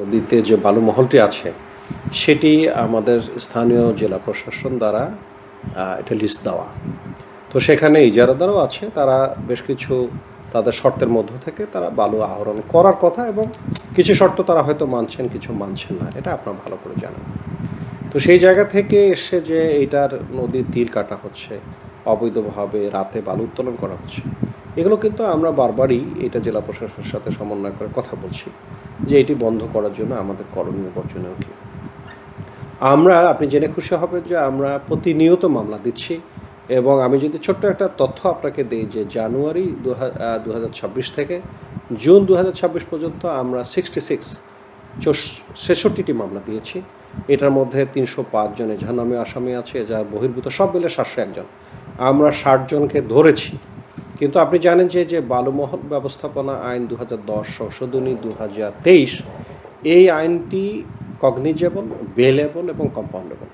নদীতে যে বালু মহলটি আছে সেটি আমাদের স্থানীয় জেলা প্রশাসন দ্বারা এটা লিস্ট দেওয়া। তো সেখানে ইজারাদারও আছে, তারা বেশ কিছু তাদের শর্তের মধ্য থেকে তারা বালু আহরণ করার কথা, এবং কিছু শর্ত তারা হয়তো মানছেন, কিছু মানছেন না, এটা আপনারা ভালো করে জানেন। তো সেই জায়গা থেকে এসে যে এইটার নদীর তীর কাটা হচ্ছে, অবৈধভাবে রাতে বালু উত্তোলন করা হচ্ছে, এগুলো কিন্তু আমরা বারবারই এটা জেলা প্রশাসনের সাথে সমন্বয় করে কথা বলছি যে এটি বন্ধ করার জন্য আমাদের করণীয় বর্জনীয় কী। আপনি জেনে খুশি হবেন যে আমরা প্রতিনিয়ত মামলা দিচ্ছি, এবং আমি যদি ছোট্ট একটা তথ্য আপনাকে দিই যে জানুয়ারি 2026 থেকে জুন 2026 পর্যন্ত আমরা 66টি মামলা দিয়েছি। এটার মধ্যে 305 জন এজাহারনামে আসামি আছে, যার বহির্ভূত সব মিলে 701 জন। আমরা 60 জনকে ধরেছি। কিন্তু আপনি জানেন যে বালুমহল ব্যবস্থাপনা আইন 2010 সংশোধনী 2023, এই আইনটি কগনিজেবল, বেলেবল এবং কম্পাউন্ডেবল।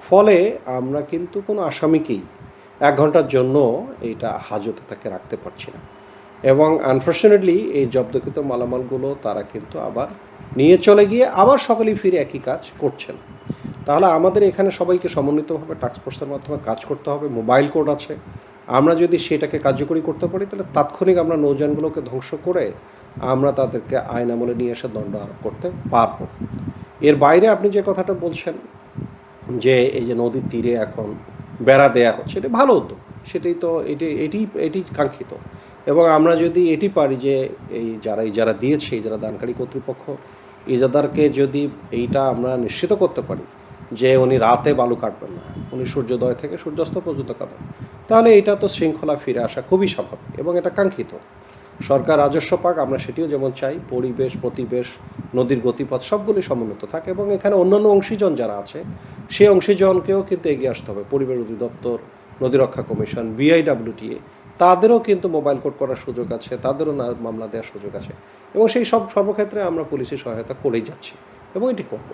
ফলে আমরা কিন্তু কোনো আসামিকেই 1 ঘন্টার জন্য এইটা হাজতে তাকে রাখতে পারছি না, এবং আনফর্চুনেটলি এই জব্দকৃত মালামালগুলো তারা কিন্তু আবার নিয়ে চলে গিয়ে আবার সকলেই ফিরে একই কাজ করছেন। তাহলে আমাদের এখানে সবাইকে সমন্বিতভাবে টাস্ক ফোর্সের মাধ্যমে কাজ করতে হবে। মোবাইল কোড আছে, আমরা যদি সেটাকে কার্যকরী করতে পারি তাহলে তাৎক্ষণিক আমরা নৌযানগুলোকে ধ্বংস করে আমরা তাদেরকে আইন আমলে নিয়ে এসে দণ্ড আরোপ করতে পারবো। এর বাইরে আপনি যে কথাটা বলছেন যে এই যে নদীর তীরে এখন বেড়া দেয়া হচ্ছে, এটা ভালো উদ্যোগ, সেটাই তো এটি কাঙ্ক্ষিত। এবং আমরা যদি এটি পারি যে যারা দিয়েছে, যারা দানকারী কর্তৃপক্ষ, ইজাদারকে যদি এইটা আমরা নিশ্চিত করতে পারি যে উনি রাতে বালু কাটবেন না, উনি সূর্যোদয় থেকে সূর্যাস্ত পর্যন্ত কাটবেন, তাহলে এটা তো শৃঙ্খলা ফিরে আসা খুবই স্বাভাবিক এবং এটা কাঙ্ক্ষিত। সরকার রাজস্ব পাক, আমরা সেটিও যেমন চাই। পরিবেশ, প্রতিবেশ, নদীর গতিপথ সবগুলি সমন্বিত থাকে, এবং এখানে অন্যান্য অংশীজন যারা আছে সেই অংশীজনকেও কিন্তু এগিয়ে আসতে হবে। পরিবেশ অধিদপ্তর, নদী রক্ষা কমিশন, বিআইডব্লিউটিএ, তাদেরও কিন্তু মোবাইল কোড করার সুযোগ আছে, তাদেরও মামলা দেওয়ার সুযোগ আছে, এবং সেই সর্বক্ষেত্রে আমরা পুলিশের সহায়তা করেই যাচ্ছি এবং এটি করব।